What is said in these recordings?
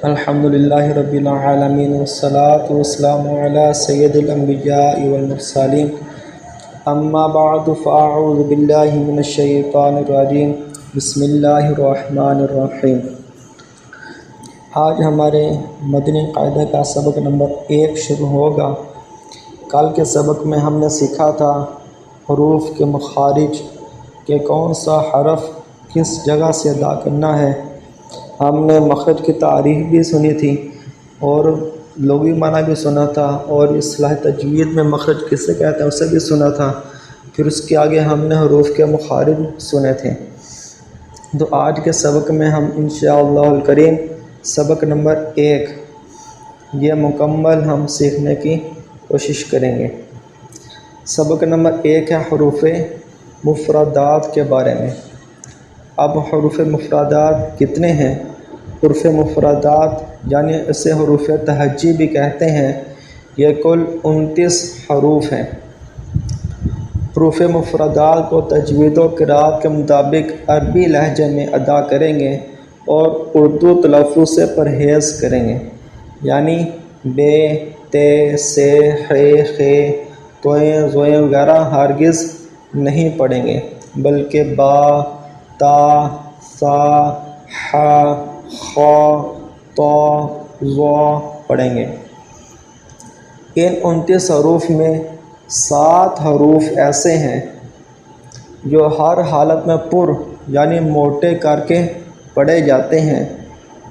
الحمدللہ رب العالمین والصلاة والسلام علی سید الانبیاء والمرسلین اما بعد فاعوذ باللہ من الشیطان الرجیم بسم اللہ الرحمن الرحیم۔ آج ہمارے مدنی قاعدہ کا سبق نمبر 1 شروع ہوگا۔ کل کے سبق میں ہم نے سیکھا تھا حروف کے مخارج کہ کون سا حرف کس جگہ سے ادا کرنا ہے۔ ہم نے مخرج کی تعریف بھی سنی تھی اور لغوی معنی بھی سنا تھا، اور اصطلاح تجوید میں مخرج کسے کہتے ہیں اسے بھی سنا تھا۔ پھر اس کے آگے ہم نے حروف کے مخارج سنے تھے۔ تو آج کے سبق میں ہم انشاءاللہ الکریم سبق نمبر 1 یہ مکمل ہم سیکھنے کی کوشش کریں گے۔ سبق نمبر 1 ہے حروف مفردات کے بارے میں۔ اب حروف مفردات کتنے ہیں؟ حروف مفردات یعنی اسے حروف تہجی بھی کہتے ہیں، یہ کل 29 حروف ہیں۔ حروف مفردات کو تجوید و قرات کے مطابق عربی لہجے میں ادا کریں گے اور اردو تلفظ سے پرہیز کریں گے، یعنی بے، تے، سے، خے، خے، توئیں، زوئیں وغیرہ ہرگز نہیں پڑھیں گے، بلکہ با، تا، سا، حا، خا، طا، ظا پڑھیں گے۔ ان 29 حروف میں 7 حروف ایسے ہیں جو ہر حالت میں پر یعنی موٹے کر کے پڑھے جاتے ہیں،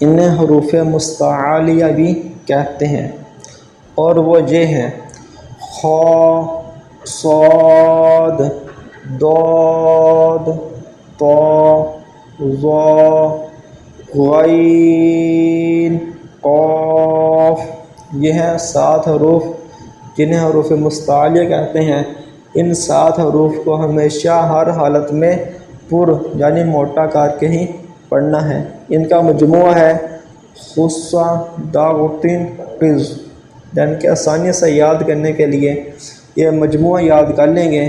انہیں حروف مستعلیہ بھی کہتے ہیں، اور وہ یہ ہیں: خا، صاد، ضاد، طا، ظا، غین، قاف۔ یہ ہیں 7 حروف جنہیں حروف مستعلیہ کہتے ہیں۔ ان 7 حروف کو ہمیشہ ہر حالت میں پر یعنی موٹا کر کے ہی پڑھنا ہے۔ ان کا مجموعہ ہے خص داغتن قز، یعنی کہ آسانی سے یاد کرنے کے لیے یہ مجموعہ یاد کر لیں گے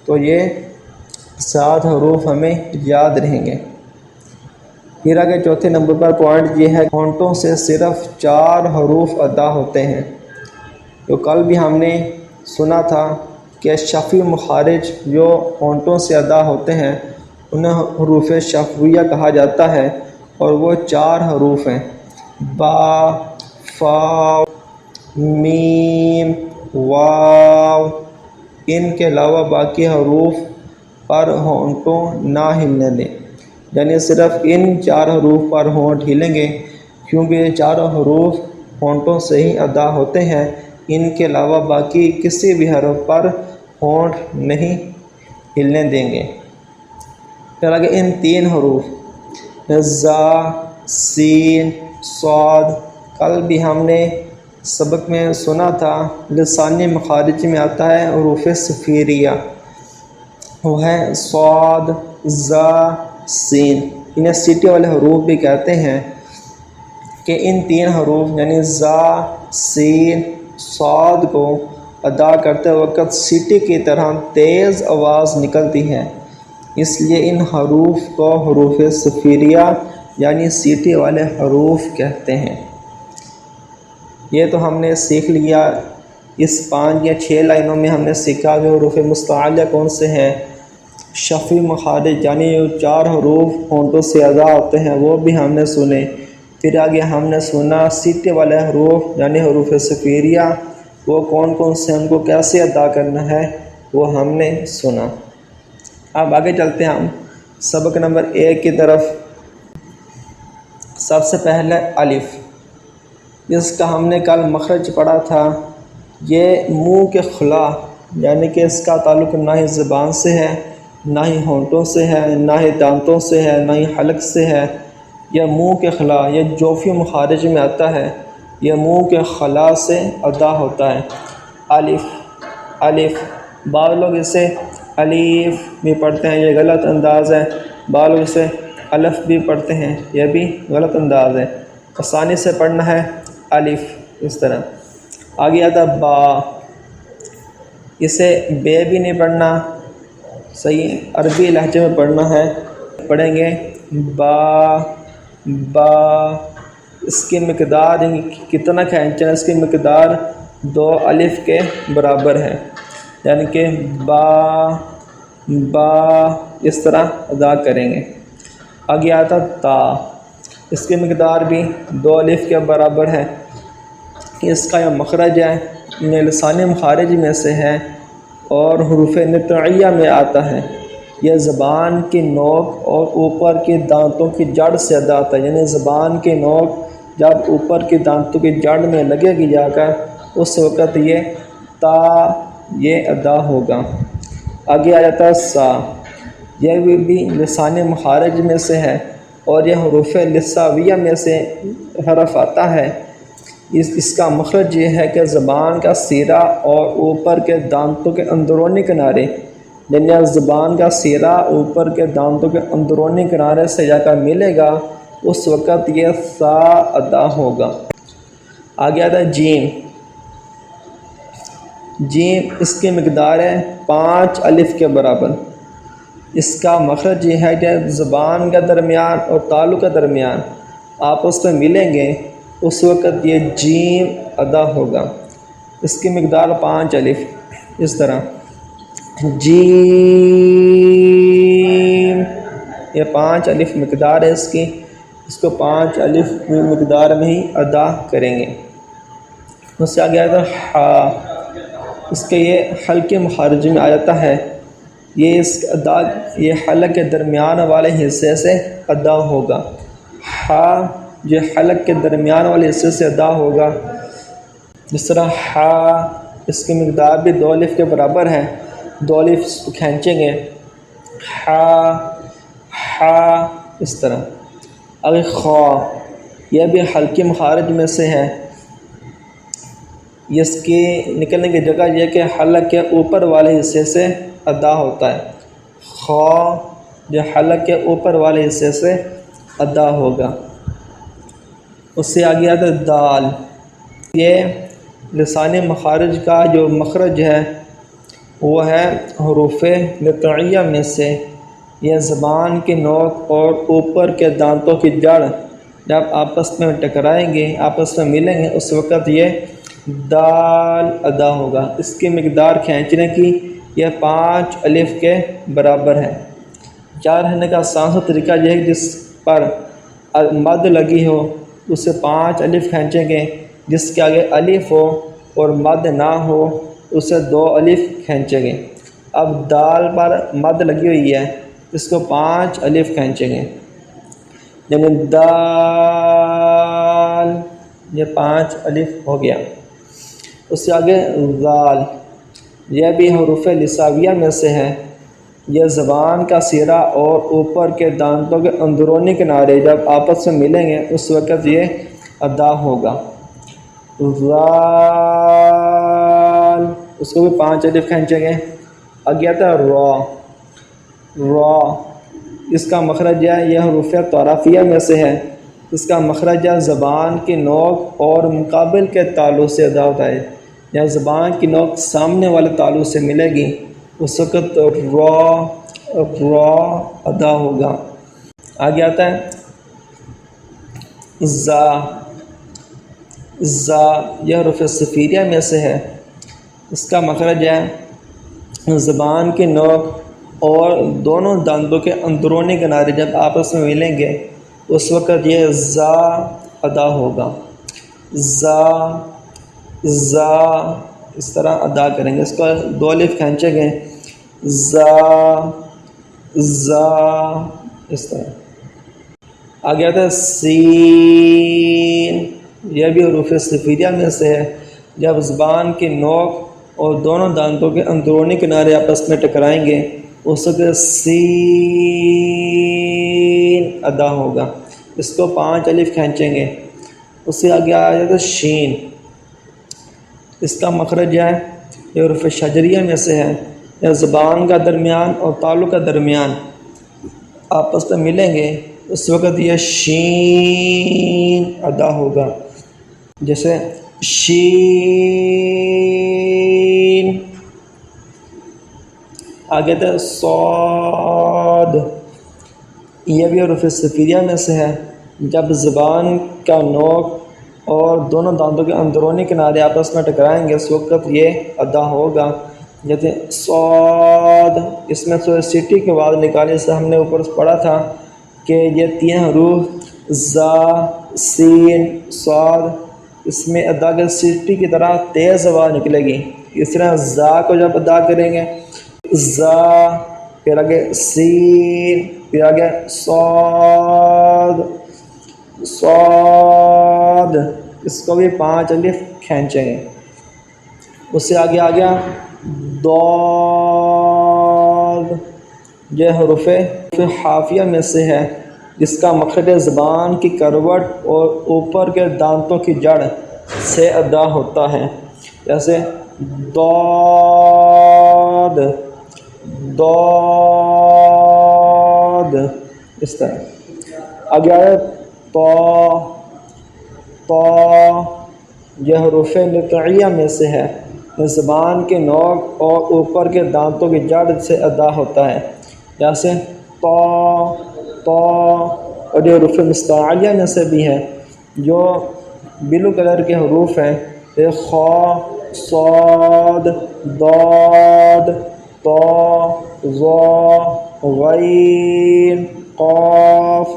تو یہ 7 حروف ہمیں یاد رہیں گے۔ پھر آگے چوتھے نمبر پر پوائنٹ یہ ہے ہونٹوں سے صرف 4 حروف ادا ہوتے ہیں۔ جو کل بھی ہم نے سنا تھا کہ شفوی مخارج جو ہونٹوں سے ادا ہوتے ہیں انہیں حروف شفویہ کہا جاتا ہے، اور وہ 4 حروف ہیں: با، فا، میم، واو۔ ان کے علاوہ باقی حروف پر ہونٹوں نہ ہلنے دیں، یعنی صرف ان 4 حروف پر ہونٹ ہلیں گے، کیونکہ یہ 4 حروف ہونٹوں سے ہی ادا ہوتے ہیں۔ ان کے علاوہ باقی کسی بھی حرف پر ہونٹ نہیں ہلنے دیں گے۔ پھر آگے ان 3 حروف زا، سین، صاد، کل بھی ہم نے سبق میں سنا تھا لسانی مخارج میں آتا ہے حروف صفیریہ، وہ ہے صاد، زا، سین۔ انہیں سیٹی والے حروف بھی کہتے ہیں کہ ان 3 حروف یعنی زا، سین، صاد کو ادا کرتے وقت سیٹی کی طرح تیز آواز نکلتی ہے، اس لیے ان حروف کو حروف صفیریہ یعنی سیٹی والے حروف کہتے ہیں۔ یہ تو ہم نے سیکھ لیا۔ اس 5 یا 6 لائنوں میں ہم نے سیکھا کہ حروف مستعلیہ کون سے ہیں، شفوی مخارج یعنی 4 حروف ہونٹوں سے ادا ہوتے ہیں وہ بھی ہم نے سنے۔ پھر آگے ہم نے سنا سیٹی والے حروف یعنی حروف صفیریہ وہ کون کون سے ہیں، ان کو کیسے ادا کرنا ہے وہ ہم نے سنا۔ اب آگے چلتے ہیں ہم سبق نمبر 1 کی طرف۔ سب سے پہلے الف، جس کا ہم نے کل مخرج پڑھا تھا۔ یہ منہ کے خلا یعنی کہ اس کا تعلق نہ ہی زبان سے ہے، نہ ہی ہونٹوں سے ہے، نہ ہی دانتوں سے ہے، نہ ہی حلق سے ہے۔ یہ منہ کے خلا، یہ جوفی مخارج میں آتا ہے، یہ منہ کے خلا سے ادا ہوتا ہے۔ الف، الف، بعض لوگ اسے الف بھی پڑھتے ہیں، یہ غلط انداز ہے۔ بعض لوگ اسے الف بھی پڑھتے ہیں، یہ بھی غلط انداز ہے۔ آسانی سے پڑھنا ہے الف اس طرح۔ آگے آتا ہے با، اسے بے بھی نہیں پڑھنا، صحیح عربی لہجے میں پڑھنا ہے۔ پڑھیں گے با، با، اس کی مقدار کتنا کھینچنا ہے، اس کی مقدار 2 الف کے برابر ہے، یعنی کہ با اس طرح ادا کریں گے۔ آگے آتا تا، اس کی مقدار بھی 2 الف کے برابر ہے۔ اس کا یہ مخرج ہے، لسانی مخارج میں سے ہے اور حروف نطعیہ میں آتا ہے۔ یہ زبان کی نوک اور اوپر کے دانتوں کی جڑ سے ادا ہوتا ہے، یعنی زبان کی نوک جب اوپر کے دانتوں کی جڑ میں لگے گی جا کر، اس وقت یہ تا یہ ادا ہوگا۔ آگے آ جاتا ہے سا، یہ بھی لسانی مخارج میں سے ہے اور یہ حروف لساویہ میں سے حرف آتا ہے۔ اس کا مخرج یہ ہے کہ زبان کا سیرا اور اوپر کے دانتوں کے اندرونی کنارے، یعنی زبان کا سیرا اوپر کے دانتوں کے اندرونی کنارے سے جا کر ملے گا، اس وقت یہ سا ادا ہوگا۔ آگے آتا ہے جیم، جیم اس کی مقدار ہے 5 الف کے برابر۔ اس کا مخرج یہ ہے کہ زبان کا درمیان اور تالو کا درمیان آپس میں ملیں گے، اس وقت یہ جیم ادا ہوگا۔ اس کی مقدار 5 الف، اس طرح جیم، یہ 5 الف مقدار ہے اس کی، اس کو 5 الف مقدار میں ہی ادا کریں گے۔ اس سے آگے آتا ہے ہا، اس کے یہ حلق کے مخارج میں آ جاتا ہے، یہ اس ادا یہ حلق کے درمیان والے حصے سے ادا ہوگا۔ ہا جو حلق کے درمیان والے حصے سے ادا ہوگا، جس طرح ہا، اس کی مقدار بھی 2 الف کے برابر ہے، 2 الف کھینچیں گے، ہا ہا اس طرح۔ اگر خا، یہ بھی حلقی مخارج میں سے ہے، اس کی نکلنے کی جگہ یہ کہ حلق کے اوپر والے حصے سے ادا ہوتا ہے، خا جو حلق کے اوپر والے حصے سے ادا ہوگا۔ اس سے آگے آتا ہے دال، یہ لسانی مخارج کا جو مخرج ہے وہ ہے حروف نطعیہ میں سے، یہ زبان کی نوک اور اوپر کے دانتوں کی جڑ جب آپس میں ٹکرائیں گے، آپس میں ملیں گے، اس وقت یہ دال ادا ہوگا۔ اس کی مقدار کھینچنے کی یہ 5 الف کے برابر ہے۔ یاد رہنے کا آسان سا طریقہ یہ ہے کہ جس پر مد لگی ہو اسے 5 الف کھینچیں گے، جس کے آگے الف ہو اور مد نہ ہو اسے 2 الف کھینچیں گے۔ اب دال پر مد لگی ہوئی ہے، اس کو 5 الف کھینچیں گے، یعنی دال، یہ 5 الف ہو گیا۔ اس سے آگے ذال، یہ بھی حروف لساویہ میں سے ہے، یہ زبان کا سیرا اور اوپر کے دانتوں کے اندرونی کنارے جب آپس میں ملیں گے اس وقت یہ ادا ہوگا۔ ذال، اس کو بھی 5 الف کھینچیں گے۔ آگے آتا ہے را، را اس کا مخرج ہے، یہ حروف طرافیہ میں سے ہے، اس کا مخرج ہے زبان کی نوک اور مقابل کے تالو سے ادا ہوتا ہے، یا زبان کی نوک سامنے والے تالو سے ملے گی اس وقت را را ادا ہوگا۔ آگے آتا ہے زا، زا یہ حروف صفیریہ میں سے ہے، اس کا مخرج ہے زبان کی نوک اور دونوں دانتوں کے اندرونی کنارے جب آپس میں ملیں گے اس وقت یہ زا ادا ہوگا۔ زا زا اس طرح ادا کریں گے، اس کو 2 الف کھینچیں گے، زا زا اس طرح۔ آگے آتا ہے سین، یہ بھی حروف صفیریہ میں سے ہے، جب زبان کی نوک اور دونوں دانتوں کے اندرونی کنارے آپس میں ٹکرائیں گے اس وقت سین ادا ہوگا، اس کو 5 الف کھینچیں گے۔ اس سے آگے آ جاتا ہے شین، اس کا مخرج ہے یہ حروف شجریہ میں سے ہے، یا زبان کا درمیان اور تالو کا درمیان آپس میں ملیں گے اس وقت یہ شین ادا ہوگا، جیسے شین۔ آگے تھا صاد، یہ بھی حروف صفیریہ میں سے ہے، جب زبان کا نوک اور دونوں دانتوں کے اندرونی کنارے آپس میں ٹکرائیں گے اس وقت یہ ادا ہوگا۔ جیسے صاد، اس میں سٹی کے بعد نکالنے سے ہم نے اوپر پڑھا تھا کہ یہ 3 حروف زا، سین، صاد، اس میں ادا کے سٹی کی طرح تیز آواز نکلے گی۔ اس طرح زا کو جب ادا کریں گے زا، پھر آگے سین، پھر آگے صاد، صاد، اس کو بھی 5 الف کھینچیں گے۔ اس سے آگے آ گیا ضاد، یہ حروف حافیہ میں سے ہے جس کا مخرج زبان کی کروٹ اور اوپر کے دانتوں کی جڑ سے ادا ہوتا ہے، جیسے ضاد، ضاد، اس طرح۔ آگے آیا طا، طا، یہ حروف نطعیہ میں سے ہے، زبان کے نوک اور اوپر کے دانتوں کی جڑ سے ادا ہوتا ہے، جیسے طا، طا۔ اور یہ حروف مستعلیہ میں سے بھی ہے جو بلو کلر کے حروف ہیں، یہ خا، صاد، ضاد، طا، ظا، غین، قاف،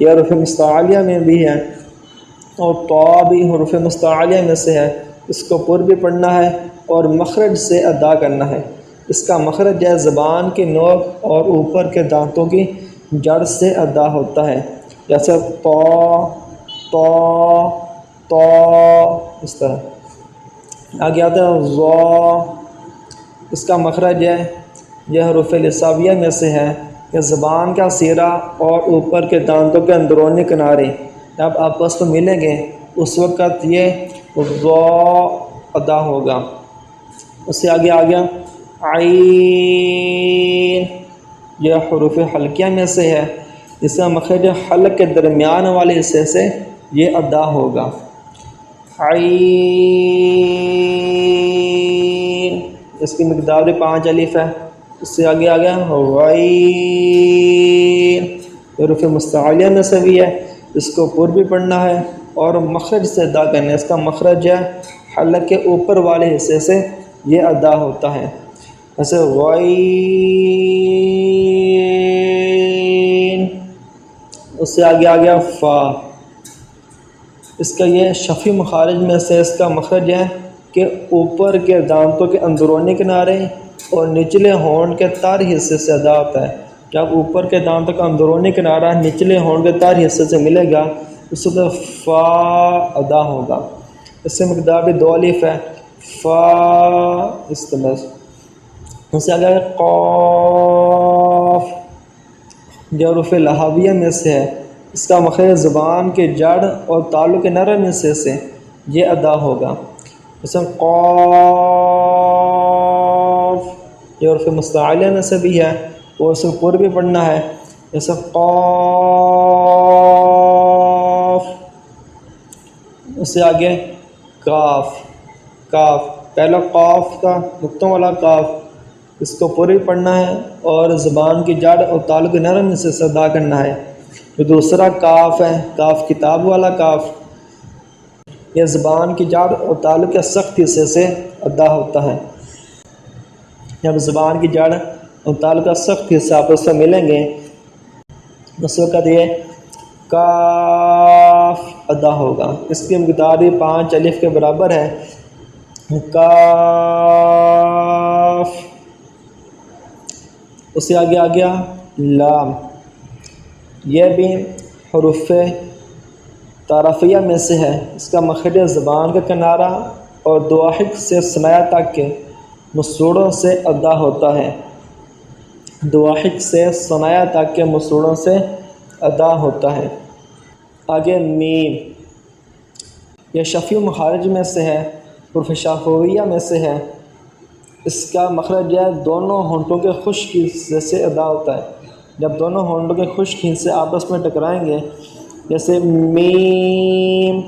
یہ حروف مستعلیہ میں بھی ہے، اور طا بھی حروف مستعلیہ میں سے ہے۔ اس کو پر بھی پڑھنا ہے اور مخرج سے ادا کرنا ہے۔ اس کا مخرج ہے زبان کے نوک اور اوپر کے دانتوں کی جڑ سے ادا ہوتا ہے، جیسے طا، طا، طا، اس طرح۔ آگے آتا ہے ظا، اس کا مخرج ہے، یہ حروف لساویہ میں سے ہے کہ زبان کا سیرہ اور اوپر کے دانتوں کے اندرونی کنارے جب آپس میں ملیں گے اس وقت یہ ظا ادا ہوگا۔ اس سے آگے آ گیا عین، یہ حروف حلقیہ میں سے ہے، اس کا مخرج حلق کے درمیان والے حصے سے یہ ادا ہوگا، عین، اس کی مقدار 5 الف ہے۔ اس سے آگے آ گیا غین، حروف مستعلیہ میں سے بھی ہے، اس کو پر بھی پڑھنا ہے اور مخرج سے ادا کرنا ہے۔ اس کا مخرج ہے حلق کے اوپر والے حصے سے یہ ادا ہوتا ہے، جیسے غین۔ اس سے آگے آ گیا فا، اس کا یہ شفی مخارج میں سے اس کا مخرج ہے کہ اوپر کے دانتوں کے اندرونی کنارے اور نچلے ہونٹ کے تار حصے سے ادا ہوتا ہے۔ جب اوپر کے دانتوں کا اندرونی کنارہ نچلے ہونٹ کے تار حصے سے ملے گا اس وقت فا ادا ہوگا۔ اس سے مقدار بھی 2 الف ہے، فا، اس طرح۔ اس سے آگے قاف، جو حروف لہویہ میں سے ہے، اس کا مخرج زبان کے جڑ اور تعلق نرم حصے سے یہ ادا ہوگا، مثلا قاف، یہ حروف مستعلیہ میں سے بھی ہے اور اس کو پر بھی پڑھنا ہے، جیسے قاف۔ اس سے آگے کاف، کاف، پہلا قاف کا نقطوں والا کاف، اس کو پر بھی پڑھنا ہے اور زبان کی جڑ اور تعلق نرم حصے سے ادا کرنا ہے۔ جو دوسرا کاف ہے، کاف کتاب والا کاف، یہ زبان کی جڑ اور تعلق کے سخت حصے سے ادا ہوتا ہے۔ جب زبان کی جڑ اور تعلق کا سخت حصہ آپس میں ملیں گے اس وقت یہ کاف ادا ہوگا۔ اس کی مقدار بھی 5 الف کے برابر ہے، کاف۔ اس سے آگے آ گیا لام، یہ بھی حروف طرفیہ میں سے ہے، اس کا مخرج زبان کا کنارہ اور دواحق سے ثنایا تک کے مسوڑوں سے ادا ہوتا ہے، دواحق سے ثنایا تک کے مسوڑوں سے ادا ہوتا ہے۔ آگے میم، یہ شفیع مخارج میں سے ہے، حروف شفویہ میں سے ہے، اس کا مخرج ہے دونوں ہونٹوں کے خشک حصے سے ادا ہوتا ہے۔ جب دونوں ہونٹوں کے خشک حصے آپس میں ٹکرائیں گے جیسے میم،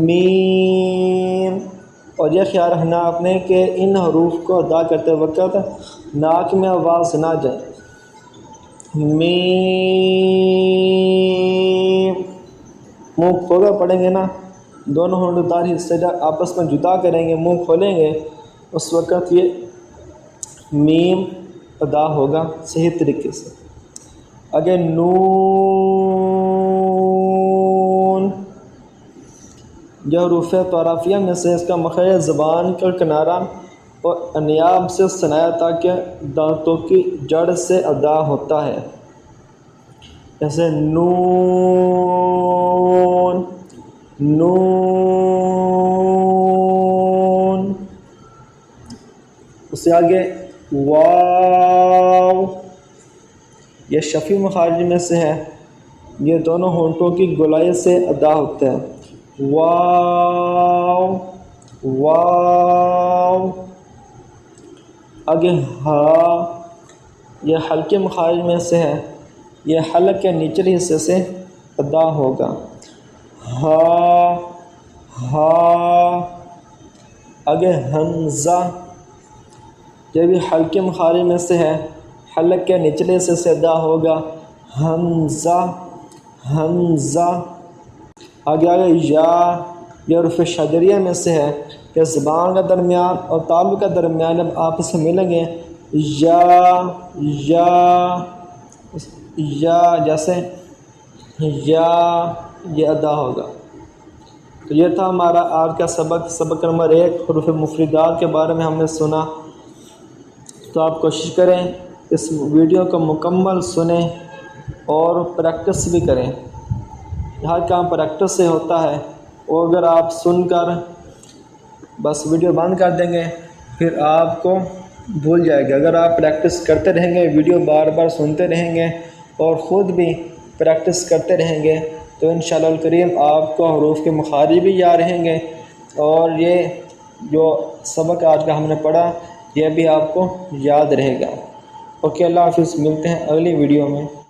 میم، اور یہ خیال رکھنا آپ نے کہ ان حروف کو ادا کرتے وقت ناک میں آواز نہ جائے، میم، منہ کھول کر پڑھیں گے نا، دونوں ہونٹ دار حصے جب آپس میں جدا کریں گے، منہ کھولیں گے، اس وقت یہ میم ادا ہوگا صحیح طریقے سے۔ اگر نون، جو حروف طرافیہ میں سے اس کا مخرج زبان کا کنارہ اور انیاب سے سنایا تاکہ دانتوں کی جڑ سے ادا ہوتا ہے، جیسے نون، نون۔ اس سے آگے واو، یہ شفیع مخارج میں سے ہے، یہ دونوں ہونٹوں کی گولائی سے ادا ہوتا ہے، واو واو۔ آگے ہا، یہ حلقے مخارج میں سے ہے، یہ حلق کے نچلے حصے سے ادا ہوگا، ہا ہا۔ آگے حمزہ، یہ بھی حلقے مخارج میں سے ہے، حلق کے نچلے حصے سے ادا ہوگا، حمزہ حمزہ۔ آگے یا، یہ حروف شجریہ میں سے ہے کہ زبان کا درمیان اور تالو کا درمیان جب آپس میں ملیں گے، یا یا یا، جیسے یا، یہ ادا ہوگا۔ تو یہ تھا ہمارا آج کا سبق نمبر 1، حروف مفردات کے بارے میں ہم نے سنا۔ تو آپ کوشش کریں اس ویڈیو کو مکمل سنیں اور پریکٹس بھی کریں، ہر کام پریکٹس سے ہوتا ہے، اور اگر آپ سن کر بس ویڈیو بند کر دیں گے پھر آپ کو بھول جائے گا۔ اگر آپ پریکٹس کرتے رہیں گے، ویڈیو بار بار سنتے رہیں گے اور خود بھی پریکٹس کرتے رہیں گے تو انشاءاللہ الکریم آپ کو حروف کے مخارج بھی یاد رہیں گے، اور یہ جو سبق آج کا ہم نے پڑھا یہ بھی آپ کو یاد رہے گا۔ اوکے، اللہ حافظ، ملتے ہیں اگلی ویڈیو میں۔